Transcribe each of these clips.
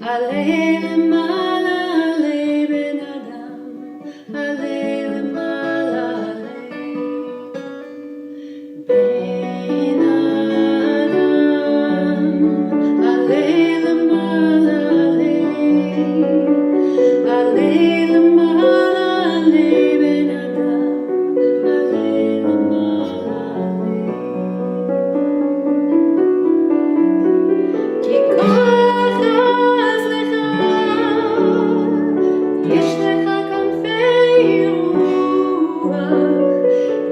עלה למעלה, עלה בן אדם, עלה למעלה, עלה בן אדם, עלה למעלה, עלה למעלה, עלה בן אדם, עלה למעלה, כי כוח עז לך, יש לך כנפי רוח,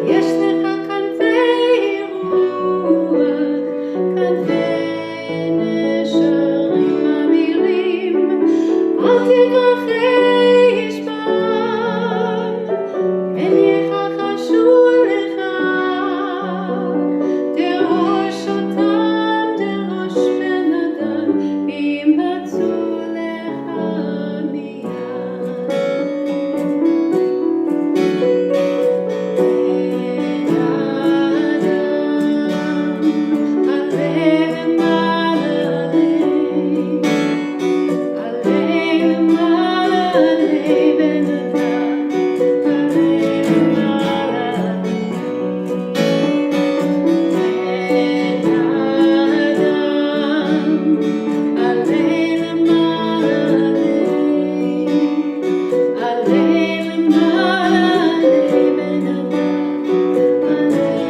יש לך כנפי רוח, כנפי נשרים אמירים, אל תכחש בם, כן יכחשו לך, תירוש אותם, תירוש בן אדם, וימצאו לך מיד. בן אדם, עלה למעלה, עלה למעלה, עלה בן אדם, עלה למעלה, בן אדם, עלה למעלה, עלה למעלה, עלה בן אדם, עלה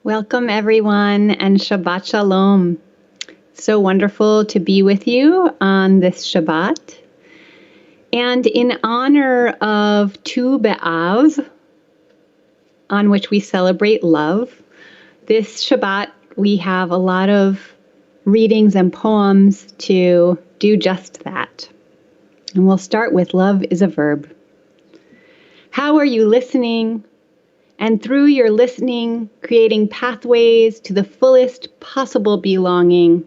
Welcome everyone, and Shabbat Shalom. So wonderful to be with you on this Shabbat. And in honor of Tu B'Av, on which we celebrate love, this Shabbat we have a lot of readings and poems to do just that. And we'll start with Love is a Verb. How are you listening? And through your listening, creating pathways to the fullest possible belonging.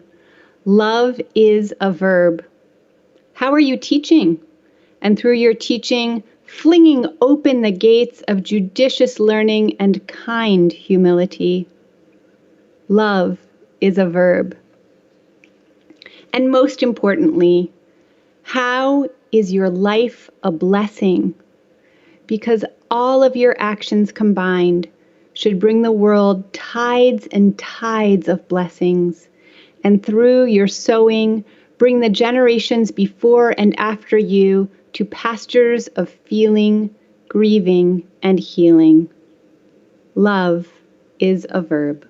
Love is a verb. How are you teaching? And through your teaching, flinging open the gates of judicious learning and kind humility. Love is a verb. And most importantly, how is your life a blessing? Because all of your actions combined should bring the world tides and tides of blessings, and through your sowing, bring the generations before and after you to pastures of feeling, grieving, and healing. Love is a verb.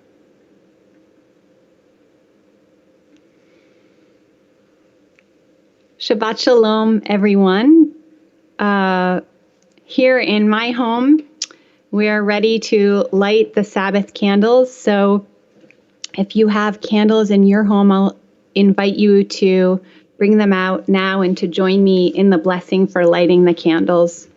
Shabbat Shalom, everyone. Here in my home, we are ready to light the Sabbath candles. So if you have candles in your home, I'll invite you to bring them out now and to join me in the blessing for lighting the candles.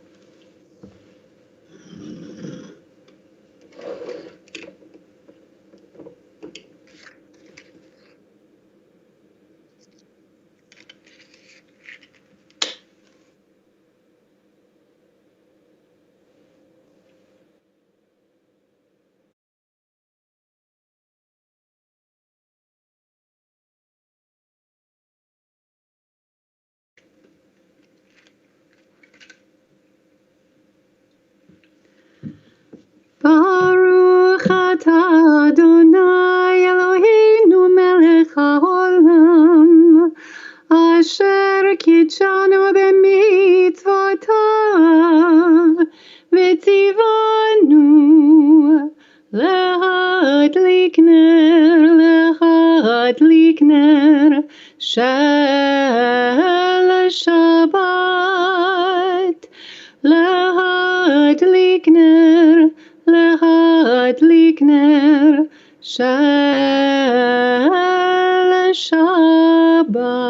Baruch atah Adonai Eloheinu melech haolam, asher kitshanu b'mitzvotav, v'tzivanu lehadlik ner shel Shabbat, lehadlik ner shel Shabbat.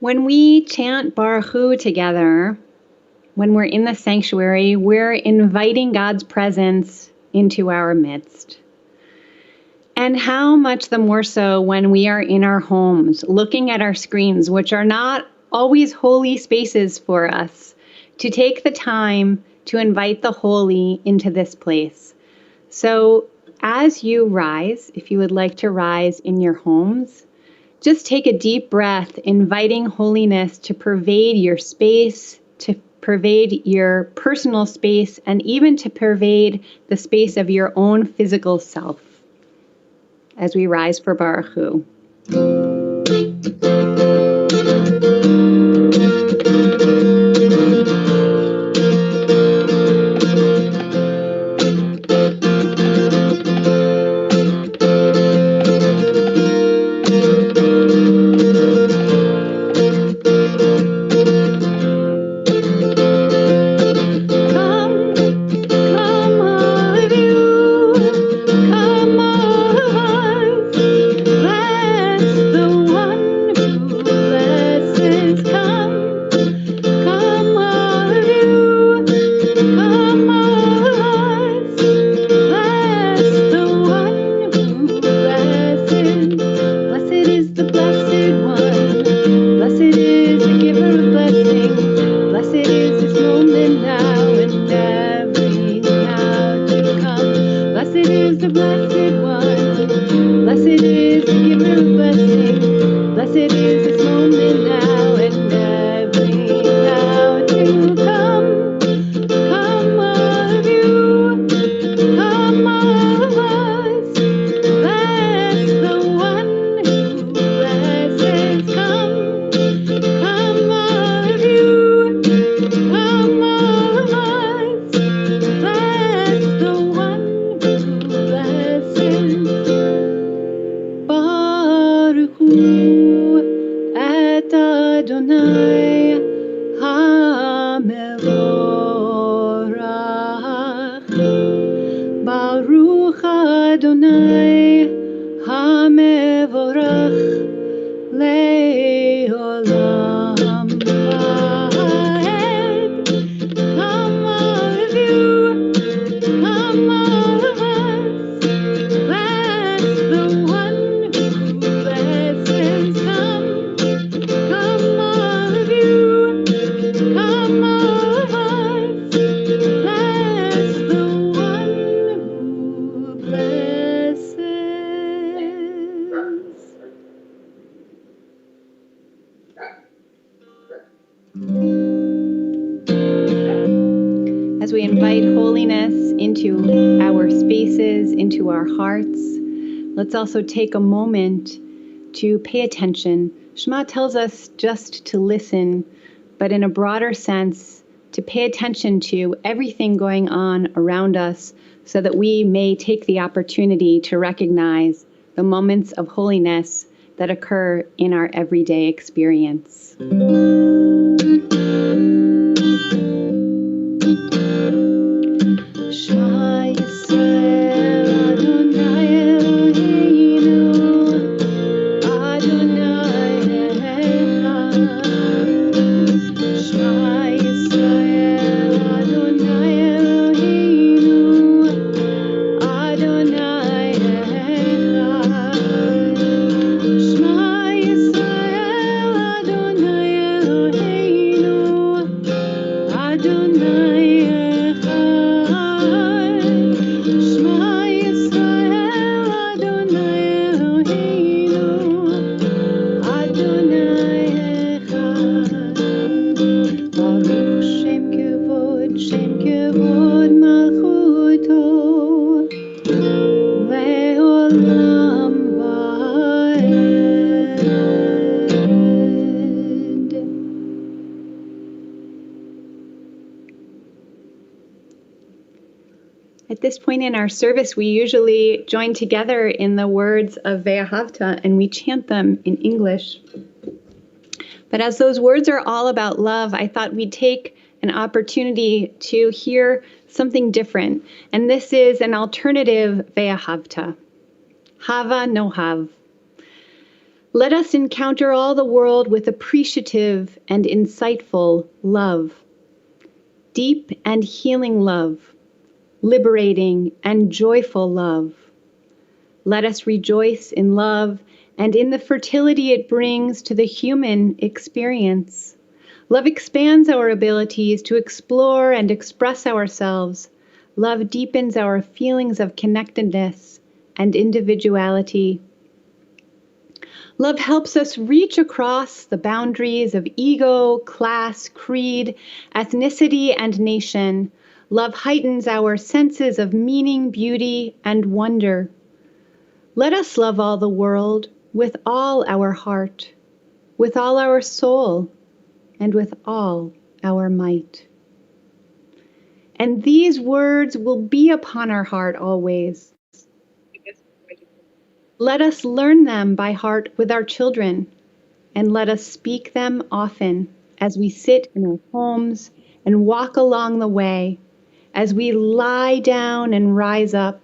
When we chant Baruch Hu together, when we're in the sanctuary, we're inviting God's presence into our midst. And how much the more so when we are in our homes, looking at our screens, which are not always holy spaces for us, to take the time to invite the holy into this place. So as you rise, if you would like to rise in your homes, just take a deep breath, inviting holiness to pervade your space, to pervade your personal space, and even to pervade the space of your own physical self as we rise for Baruch Hu. As we invite holiness into our spaces, into our hearts, let's also take a moment to pay attention. Shema tells us just to listen, but in a broader sense, to pay attention to everything going on around us so that we may take the opportunity to recognize the moments of holiness that occur in our everyday experience. At this point in our service, we usually join together in the words of Ve'ahavta, and we chant them in English. But as those words are all about love, I thought we'd take an opportunity to hear something different. And this is an alternative Ve'ahavta. Hava no hav. Let us encounter all the world with appreciative and insightful love. Deep and healing love. Liberating and joyful love. Let us rejoice in love and in the fertility it brings to the human experience. Love expands our abilities to explore and express ourselves. Love deepens our feelings of connectedness and individuality. Love helps us reach across the boundaries of ego, class, creed, ethnicity, and nation. Love heightens our senses of meaning, beauty, and wonder. Let us love all the world with all our heart, with all our soul, and with all our might. And these words will be upon our heart always. Let us learn them by heart with our children, and let us speak them often as we sit in our homes and walk along the way, as we lie down and rise up.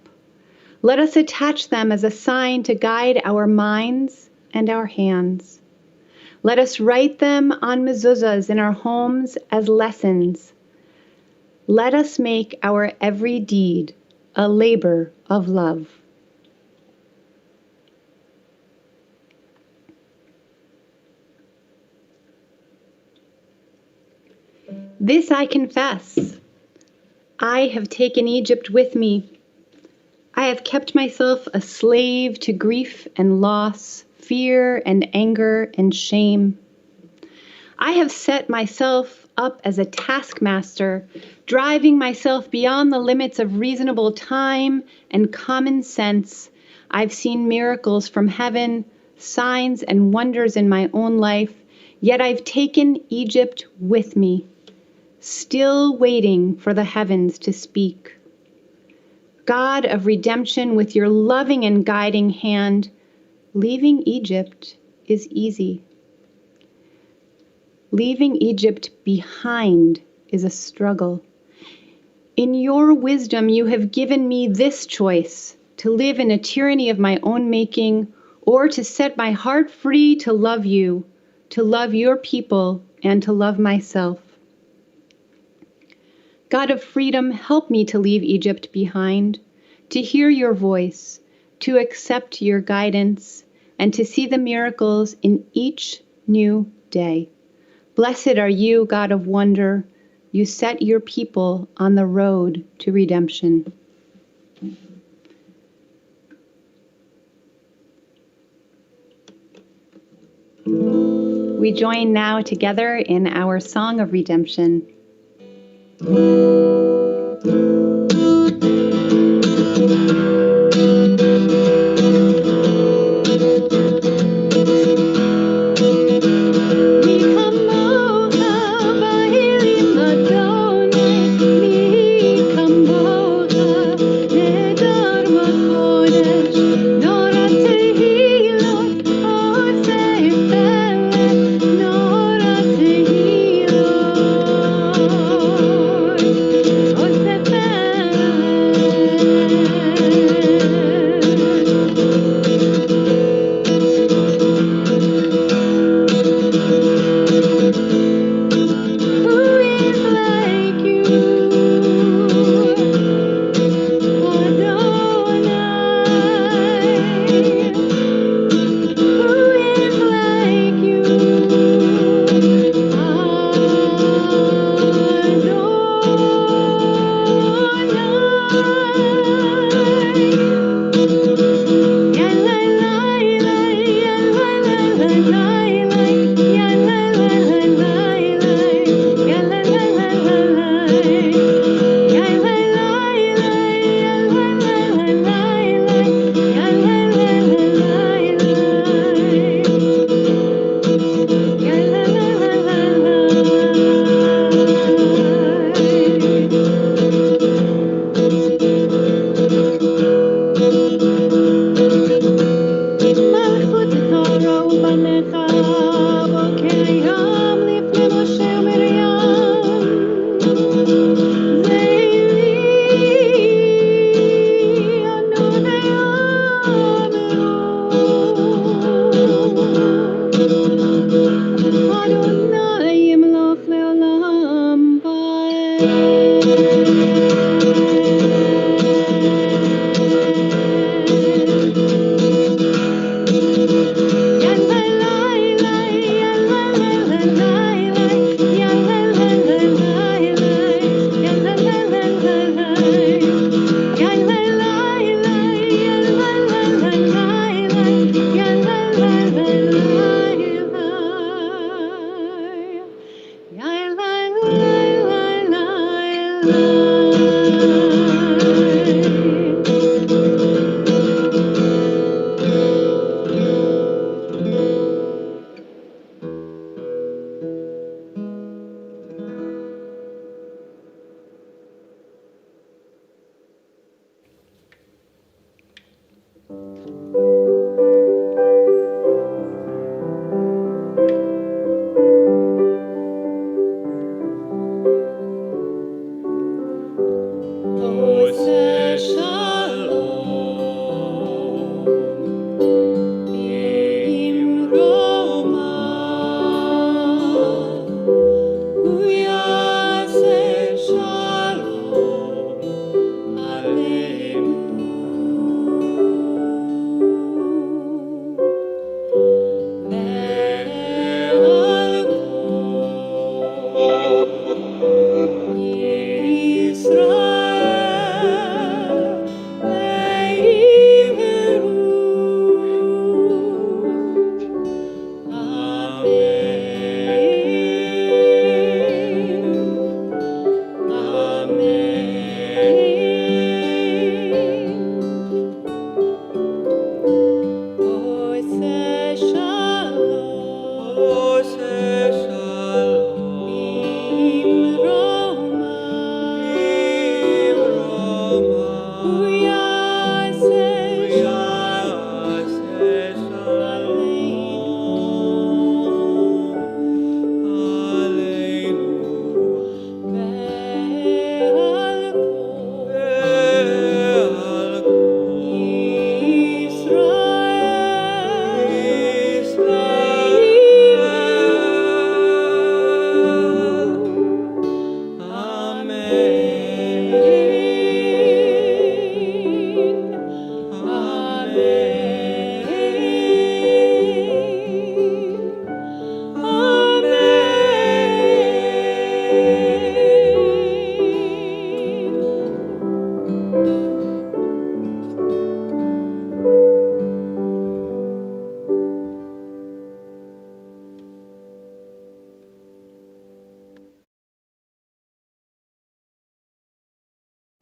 Let us attach them as a sign to guide our minds and our hands. Let us write them on mezuzahs in our homes as lessons. Let us make our every deed a labor of love. This I confess. I have taken Egypt with me. I have kept myself a slave to grief and loss, fear and anger and shame. I have set myself up as a taskmaster, driving myself beyond the limits of reasonable time and common sense. I've seen miracles from heaven, signs and wonders in my own life, yet I've taken Egypt with me, still waiting for the heavens to speak. God of redemption, with your loving and guiding hand, leaving Egypt is easy. Leaving Egypt behind is a struggle. In your wisdom, you have given me this choice, to live in a tyranny of my own making, or to set my heart free to love you, to love your people, and to love myself. God of freedom, help me to leave Egypt behind, to hear your voice, to accept your guidance, and to see the miracles in each new day. Blessed are you, God of wonder. You set your people on the road to redemption. We join now together in our song of redemption.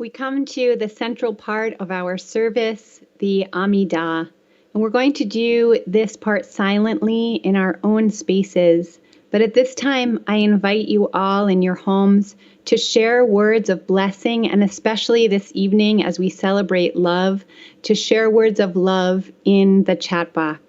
We come to the central part of our service, the Amidah, and we're going to do this part silently in our own spaces. But at this time, I invite you all in your homes to share words of blessing, and especially this evening as we celebrate love, to share words of love in the chat box.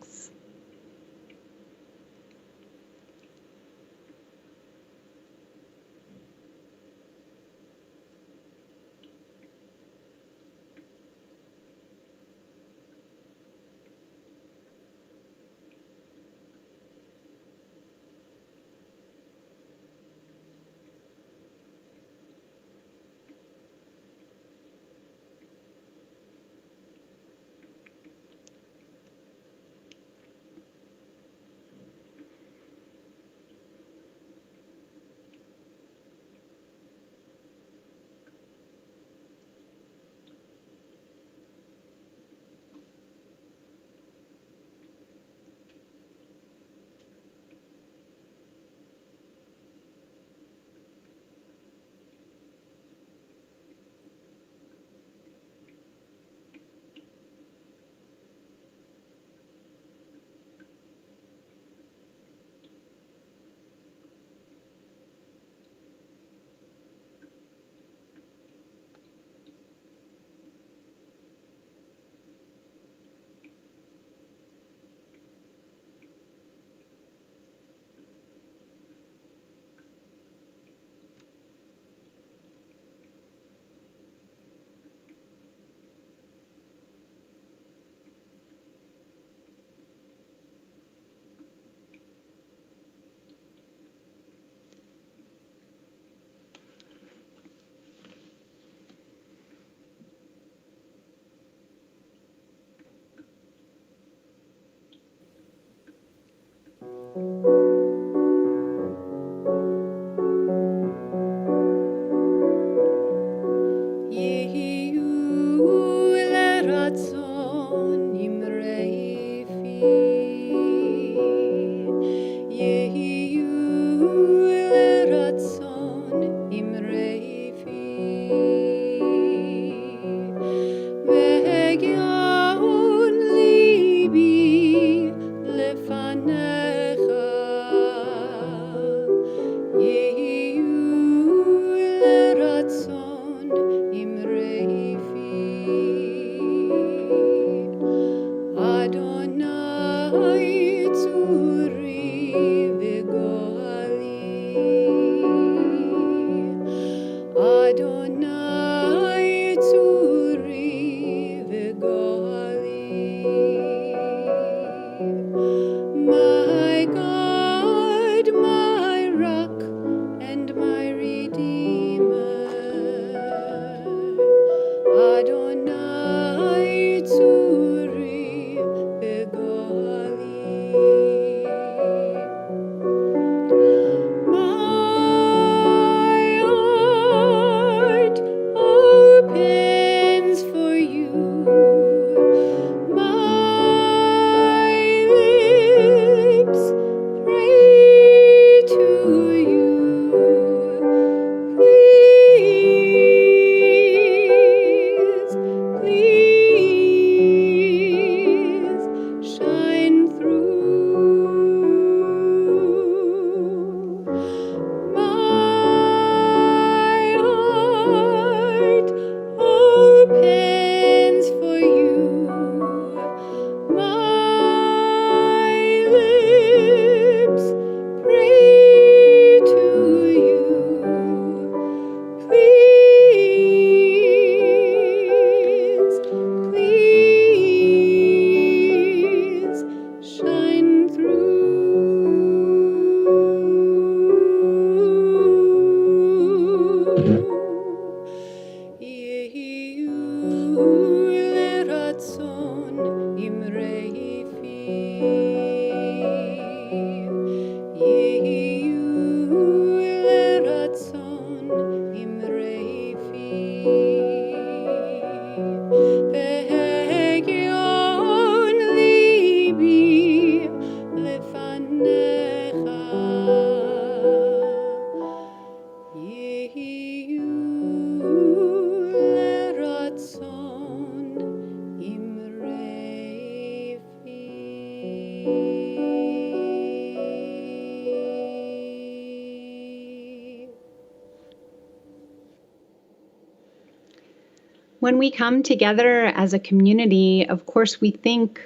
When we come together as a community, of course, we think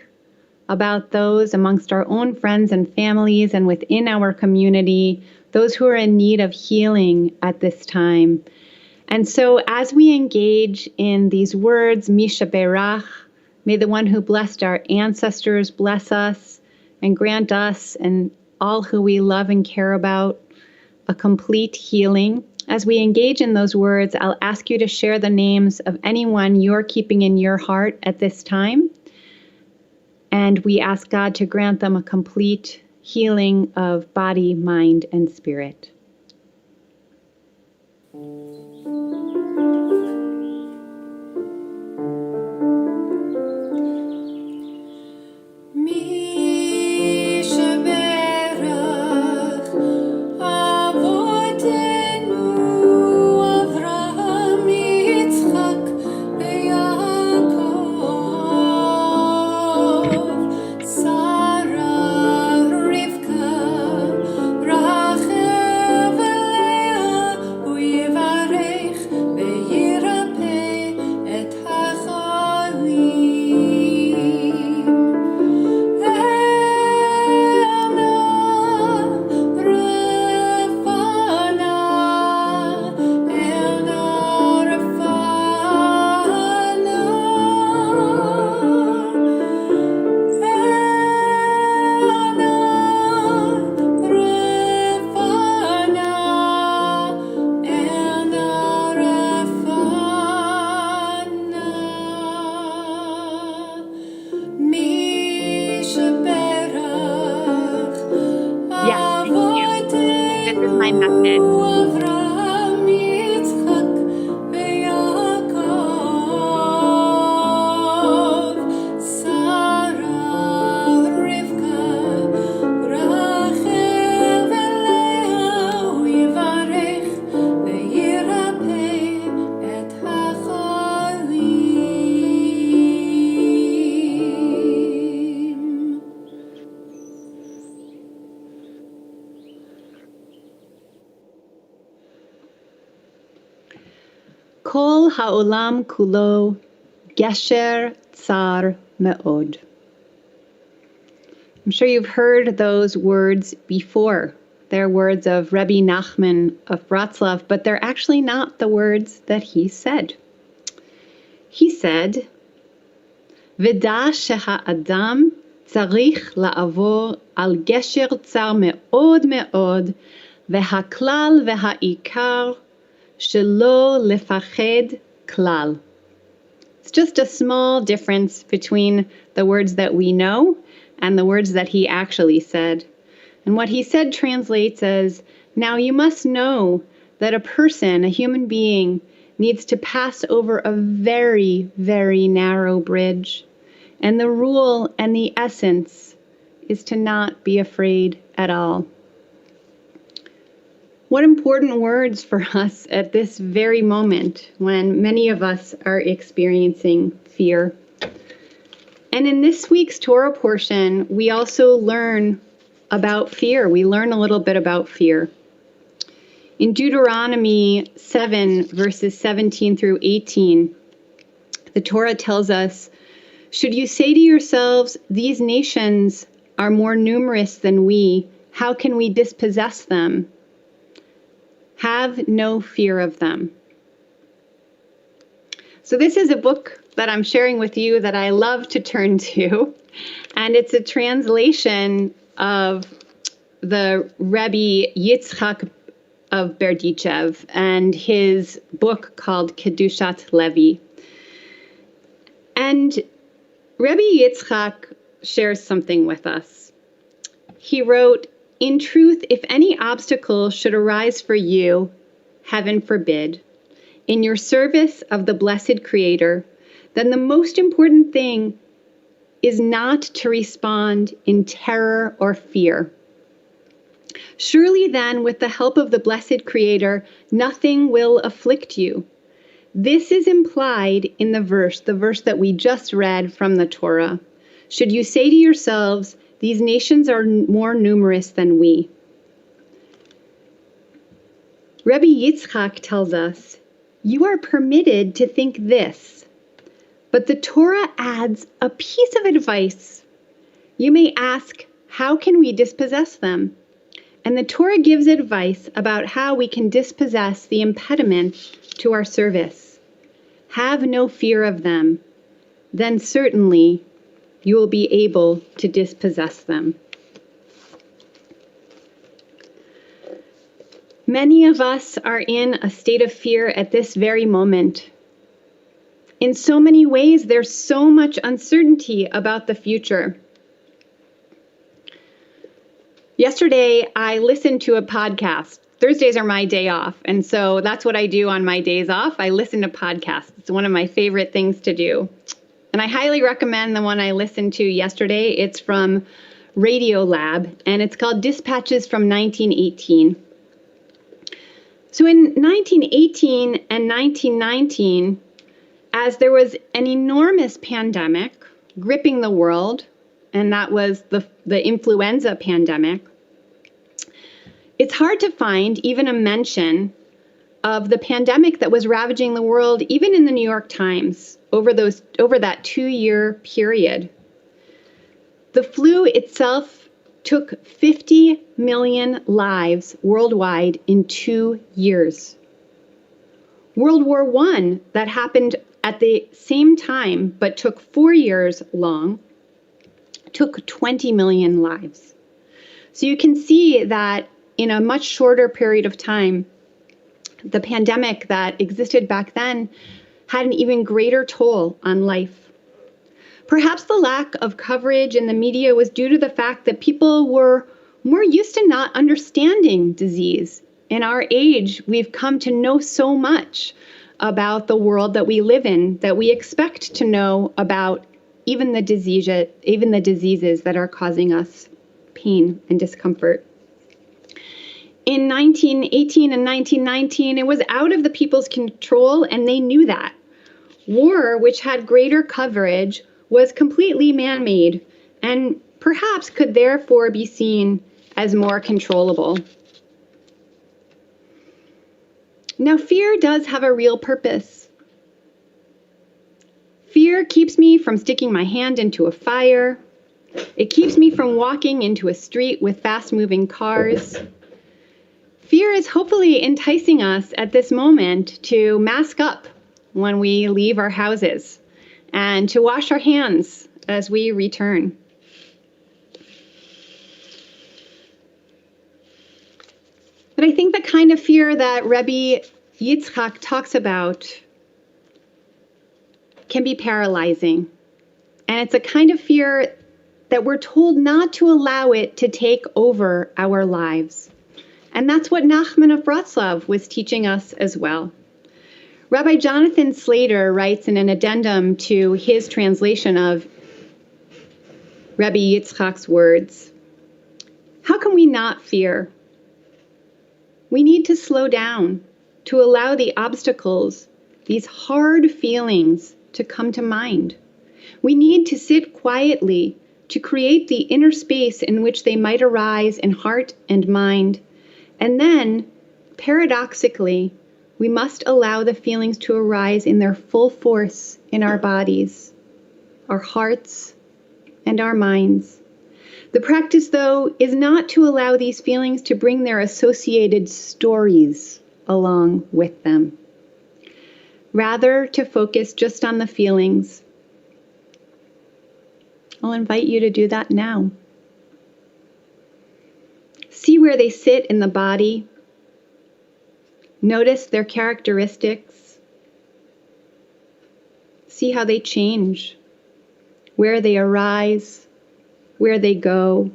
about those amongst our own friends and families and within our community, those who are in need of healing at this time. And so as we engage in these words, Misha Berach, may the one who blessed our ancestors bless us and grant us and all who we love and care about a complete healing. As we engage in those words, I'll ask you to share the names of anyone you're keeping in your heart at this time. And we ask God to grant them a complete healing of body, mind, and spirit. Kol ha'olam kulo gesher tsar me'od. I'm sure you've heard those words before. They're words of Rebbe Nachman of Wroclaw, but they're actually not the words that he said. He said, V'da sheha'adam tzarich la'avor al gesher tsar me'od me'od v'ha'klal v'ha'ikar shelo lefached klal. It's just a small difference between the words that we know and the words that he actually said. And what he said translates as, now you must know that a person, a human being, needs to pass over a very, very narrow bridge. And the rule and the essence is to not be afraid at all. What important words for us at this very moment when many of us are experiencing fear. And in this week's Torah portion, we also learn about fear. We learn a little bit about fear. In Deuteronomy 7, verses 17 through 18, the Torah tells us, should you say to yourselves, these nations are more numerous than we, how can we dispossess them? Have no fear of them. So this is a book that I'm sharing with you that I love to turn to, and it's a translation of the Rebbe Yitzchak of Berdichev and his book called Kedushat Levi. And Rebbe Yitzchak shares something with us. He wrote, in truth, if any obstacle should arise for you, heaven forbid, in your service of the blessed Creator, then the most important thing is not to respond in terror or fear. Surely then, with the help of the blessed Creator, nothing will afflict you. This is implied in the verse that we just read from the Torah. Should you say to yourselves, these nations are more numerous than we. Rebbe Yitzchak tells us, you are permitted to think this. But the Torah adds a piece of advice. You may ask, how can we dispossess them? And the Torah gives advice about how we can dispossess the impediment to our service. Have no fear of them. Then certainly you will be able to dispossess them. Many of us are in a state of fear at this very moment. In so many ways, there's so much uncertainty about the future. Yesterday, I listened to a podcast. Thursdays are my day off, and so that's what I do on my days off. I listen to podcasts. It's one of my favorite things to do. And I highly recommend the one I listened to yesterday. It's from Radio Lab, and it's called Dispatches from 1918. So in 1918 and 1919, as there was an enormous pandemic gripping the world, and that was the influenza pandemic, it's hard to find even a mention of the pandemic that was ravaging the world, even in the New York Times, over that 2-year period. The flu itself took 50 million lives worldwide in 2 years. World War I, that happened at the same time but took 4 years long, took 20 million lives. So you can see that in a much shorter period of time, the pandemic that existed back then had an even greater toll on life. Perhaps the lack of coverage in the media was due to the fact that people were more used to not understanding disease. In our age, we've come to know so much about the world that we live in that we expect to know about even the diseases that are causing us pain and discomfort. In 1918 and 1919, it was out of the people's control, and they knew that. War, which had greater coverage, was completely man-made and perhaps could therefore be seen as more controllable. Now, fear does have a real purpose. Fear keeps me from sticking my hand into a fire. It keeps me from walking into a street with fast-moving cars. Fear is hopefully enticing us at this moment to mask up when we leave our houses and to wash our hands as we return. But I think the kind of fear that Rabbi Yitzchak talks about can be paralyzing. And it's a kind of fear that we're told not to allow it to take over our lives. And that's what Nachman of Bratslav was teaching us as well. Rabbi Jonathan Slater writes in an addendum to his translation of Rabbi Yitzchak's words, "How can we not fear? We need to slow down, to allow the obstacles, these hard feelings, to come to mind. We need to sit quietly to create the inner space in which they might arise in heart and mind. And then, paradoxically, we must allow the feelings to arise in their full force in our bodies, our hearts, and our minds. The practice, though, is not to allow these feelings to bring their associated stories along with them. Rather, to focus just on the feelings. I'll invite you to do that now. See where they sit in the body. Notice their characteristics. See how they change, where they arise, where they go.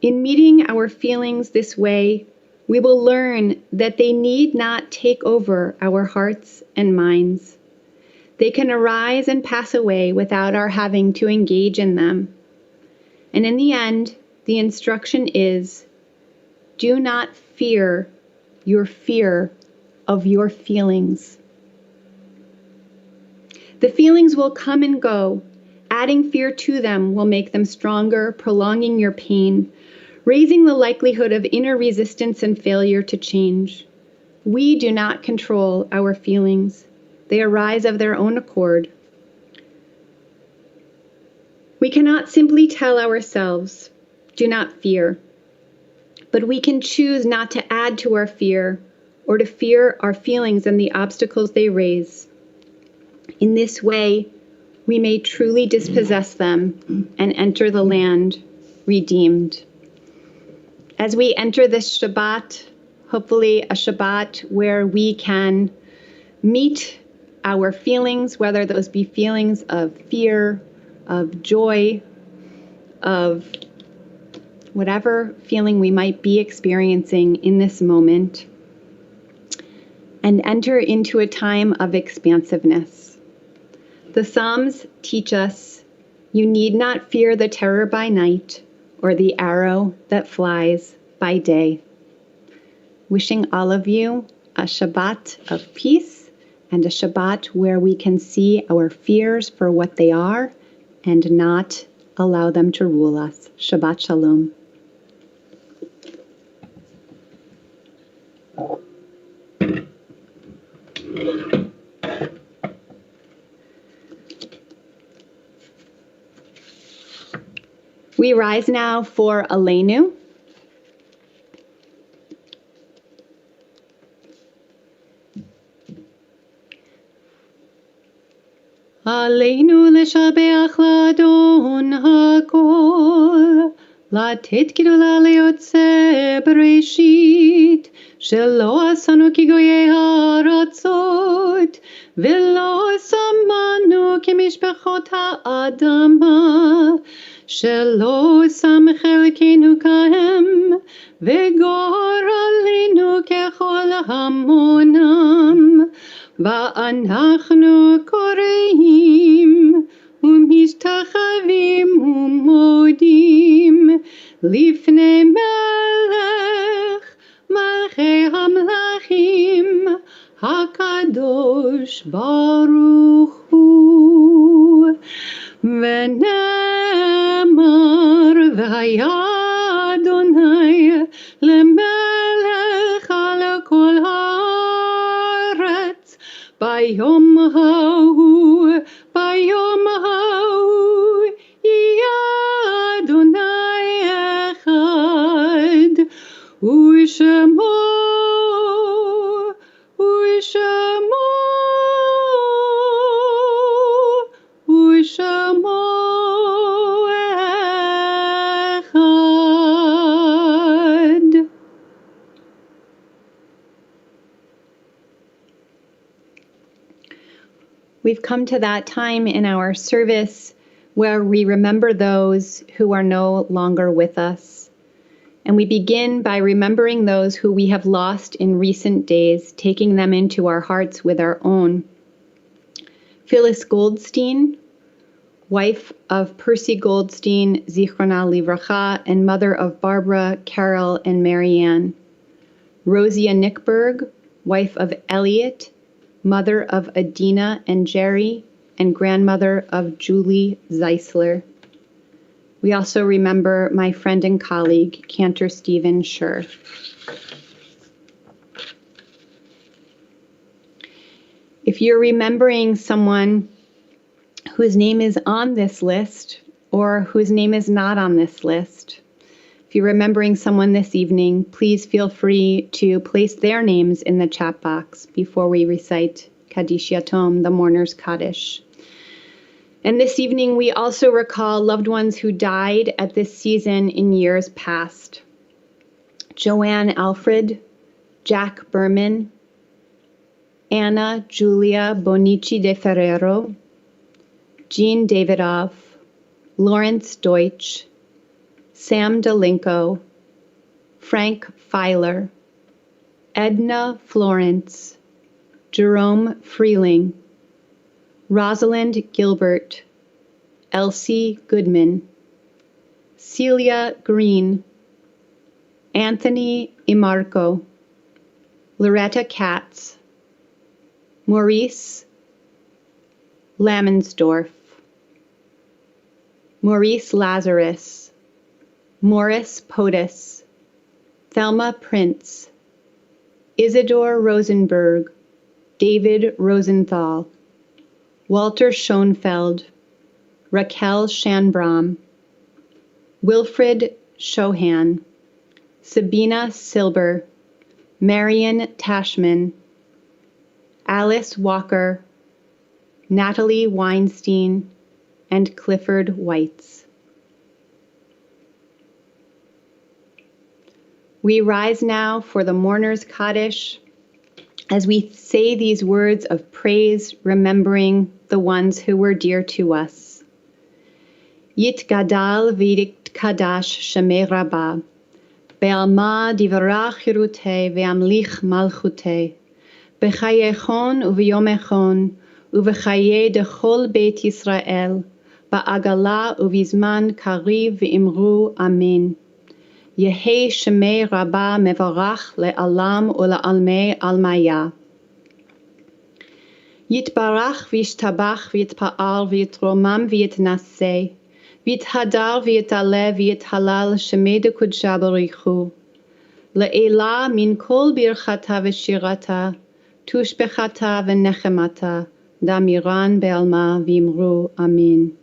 In meeting our feelings this way, we will learn that they need not take over our hearts and minds. They can arise and pass away without our having to engage in them. And in the end, the instruction is, do not fear your fear of your feelings. The feelings will come and go. Adding fear to them will make them stronger, prolonging your pain, raising the likelihood of inner resistance and failure to change. We do not control our feelings. They arise of their own accord. We cannot simply tell ourselves, do not fear, but we can choose not to add to our fear or to fear our feelings and the obstacles they raise. In this way, we may truly dispossess them and enter the land redeemed. As we enter this Shabbat, hopefully a Shabbat where we can meet our feelings, whether those be feelings of fear, of joy, of whatever feeling we might be experiencing in this moment, and enter into a time of expansiveness. The Psalms teach us, you need not fear the terror by night or the arrow that flies by day. Wishing all of you a Shabbat of peace and a Shabbat where we can see our fears for what they are and not allow them to rule us. Shabbat Shalom. We rise now for Aleinu. Aleinu לשבח לאדון הכל, לתת גדולה ליוצא בראשית, שלא עשנו כגויי הארצות, ולא שמנו כמשפחות האדמה, שלא שם חלקנו כהם, וגורלנו ככל המונם. ואנחנו קוראים ומשתחווים ומודים לפני מלך מלכי המלכים הקדוש ברוך הוא. ונאמר והיה אדוני למלך על כל הארץ ביום ההוא יהיה אדוני אחד ושמו אחד. We've come to that time in our service where we remember those who are no longer with us. And we begin by remembering those who we have lost in recent days, taking them into our hearts with our own. Phyllis Goldstein, wife of Percy Goldstein, Zichrona Livracha, and mother of Barbara, Carol, and Marianne. Rosia Nickberg, wife of Elliot, mother of Adina and Jerry, and grandmother of Julie Zeisler. We also remember my friend and colleague, Cantor Stephen Schur. If you're remembering someone whose name is on this list or whose name is not on this list, if you're remembering someone this evening, please feel free to place their names in the chat box before we recite Kaddish Yatom, the Mourner's Kaddish. And this evening, we also recall loved ones who died at this season in years past. Joanne Alfred, Jack Berman, Anna Julia Bonici de Ferrero, Jean Davidoff, Lawrence Deutsch, Sam Delinko, Frank Filer, Edna Florence, Jerome Freeling, Rosalind Gilbert, Elsie Goodman, Celia Green, Anthony Imarco, Loretta Katz, Maurice Lamensdorf, Maurice Lazarus, Morris Potus, Thelma Prince, Isidore Rosenberg, David Rosenthal, Walter Schoenfeld, Raquel Schanbrom, Wilfred Shohan, Sabina Silber, Marion Tashman, Alice Walker, Natalie Weinstein, and Clifford Weitz. We rise now for the mourner's Kaddish as we say these words of praise, remembering the ones who were dear to us. Yitgadal v'yitkadash shemei Rabbah, be'alma divrach chirutei ve'amlich malchutei, b'chayechon u'v'yomechon u'v'chaye dechol beit Yisrael, ba'agala u'vizman kariv v'imru amen. Yehei shemei Rabbah mevarach le'alam u'le'almei almaya. Yitbarach v'yishtabach v'yitpa'al v'yitromam v'yitnaseh, v'yithadar v'yitale v'yithalal shemei dekudshah barichu. Le'ela min kol birchata v'shirata, tushbechata v'nechemata, damiran be'alma v'imru amen.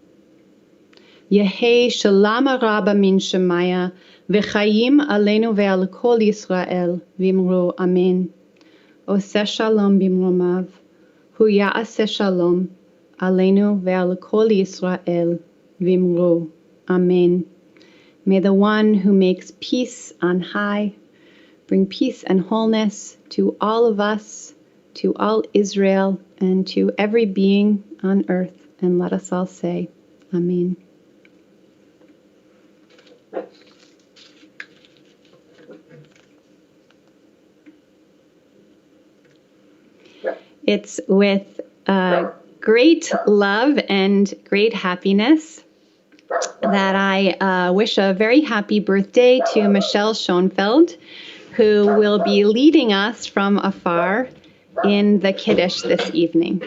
Yehei shalom rabba min shemaya, v'chayim aleinu ve'al kol Yisrael, v'imru amen. Oseh shalom b'mromav, hu ya'aseh shalom, aleinu ve'al kol Yisrael, v'imru amen. May the one who makes peace on high bring peace and wholeness to all of us, to all Israel, and to every being on earth. And let us all say, amen. It's with great love and great happiness that I wish a very happy birthday to Michelle Schoenfeld, who will be leading us from afar in the Kiddush this evening.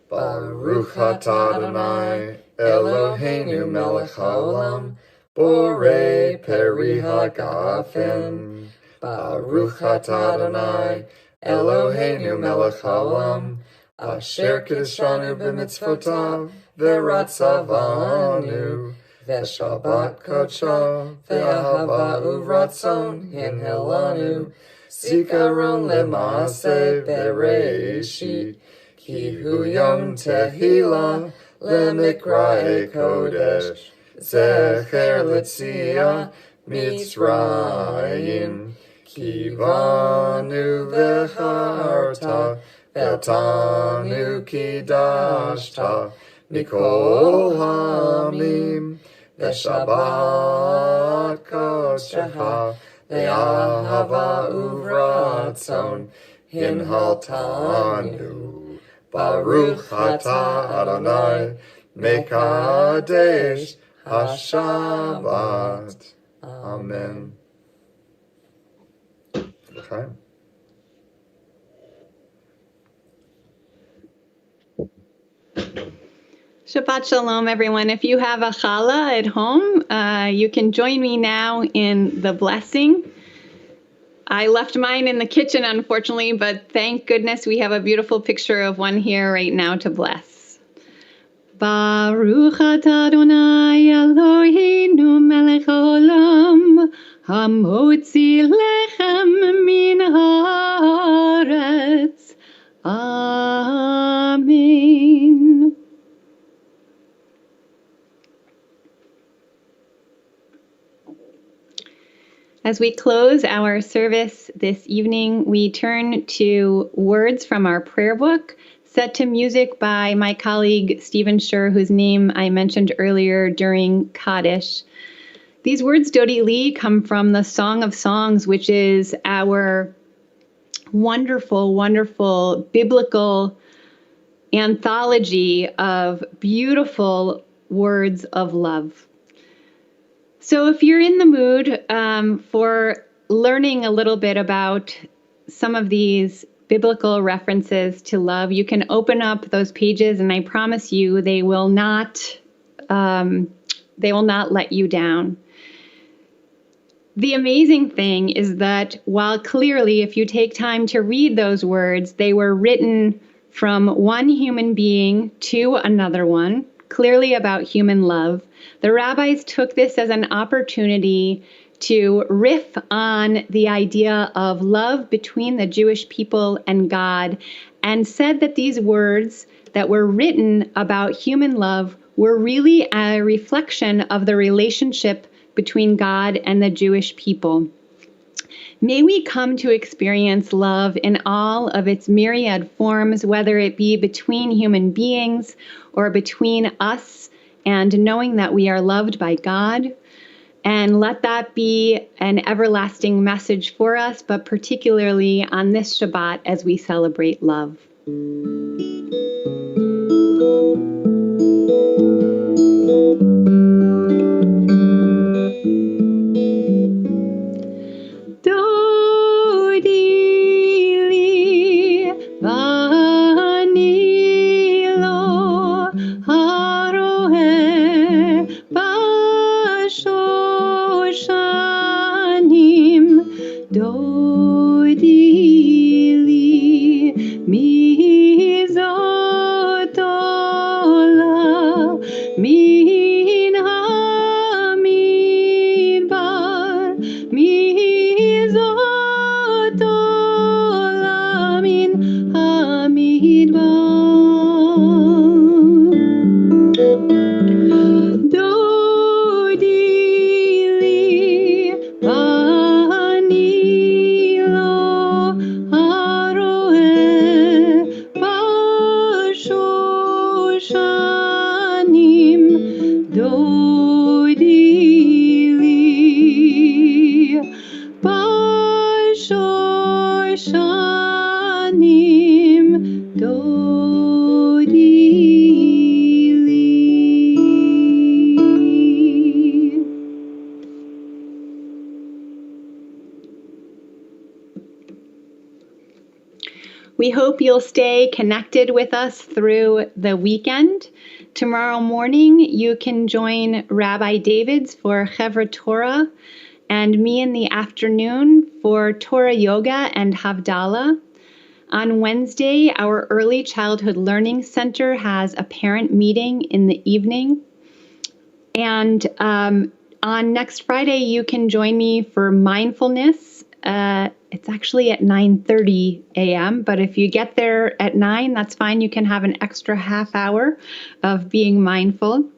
Baruch atah Adonai, Eloheinu melech haolam, borei peri hagafen. Baruch atah Adonai, Eloheinu melech haolam, asher kiddushanu b'mitzvotav, v'ratzavanu, v'shabbat kodsha, v'ahava uvratzon, hinhilanu, zikaron lema'aseh bereishit, ki hu yom tehila, lemikra'e kodesh, zecher l'tziyah, Mitzrayim, kivanu v'charta, v'tanu kidashta, mikol hamim, v'shabbat kodshecha, v'ahava uvratzon, hinhaltanu. Baruch atah Adonai, mekadesh hashabbat. Amen. Okay. Shabbat Shalom, everyone. If you have a challah at home, you can join me now in the blessing. I left mine in the kitchen, unfortunately, but thank goodness we have a beautiful picture of one here right now to bless. Baruch atah Adonai Eloheinu melech haolam, hamotzi lechem min haaretz. Amen. As we close our service this evening, we turn to words from our prayer book, set to music by my colleague Stephen Schur, whose name I mentioned earlier during Kaddish. These words, Dodi Lee, come from the Song of Songs, which is our wonderful, wonderful biblical anthology of beautiful words of love. So if you're in the mood for learning a little bit about some of these biblical references to love, you can open up those pages, and I promise you they will not let you down. The amazing thing is that while clearly, if you take time to read those words, they were written from one human being to another one, clearly about human love, the rabbis took this as an opportunity to riff on the idea of love between the Jewish people and God, and said that these words that were written about human love were really a reflection of the relationship between God and the Jewish people. May we come to experience love in all of its myriad forms, whether it be between human beings or between us and knowing that we are loved by God. And let that be an everlasting message for us, but particularly on this Shabbat as we celebrate love. We hope you'll stay connected with us through the weekend. Tomorrow morning, you can join Rabbi Davids for Chevra Torah and me in the afternoon for Torah Yoga and Havdalah. On Wednesday, our Early Childhood Learning Center has a parent meeting in the evening. And on next Friday, you can join me for mindfulness. It's actually at 9:30 a.m., but if you get there at 9, that's fine. You can have an extra half hour of being mindful.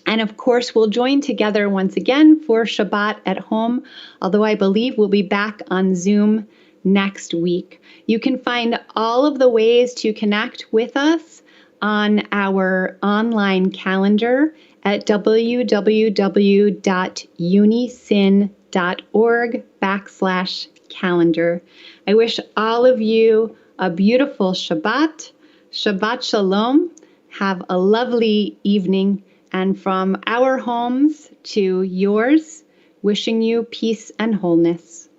And of course, we'll join together once again for Shabbat at home, although I believe we'll be back on Zoom next week. You can find all of the ways to connect with us on our online calendar at www.unisyn.org/calendar. I wish all of you a beautiful Shabbat. Shabbat Shalom. Have a lovely evening. And from our homes to yours, wishing you peace and wholeness.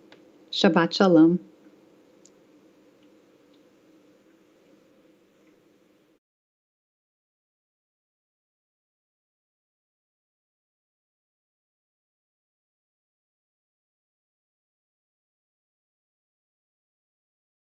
Shabbat Shalom.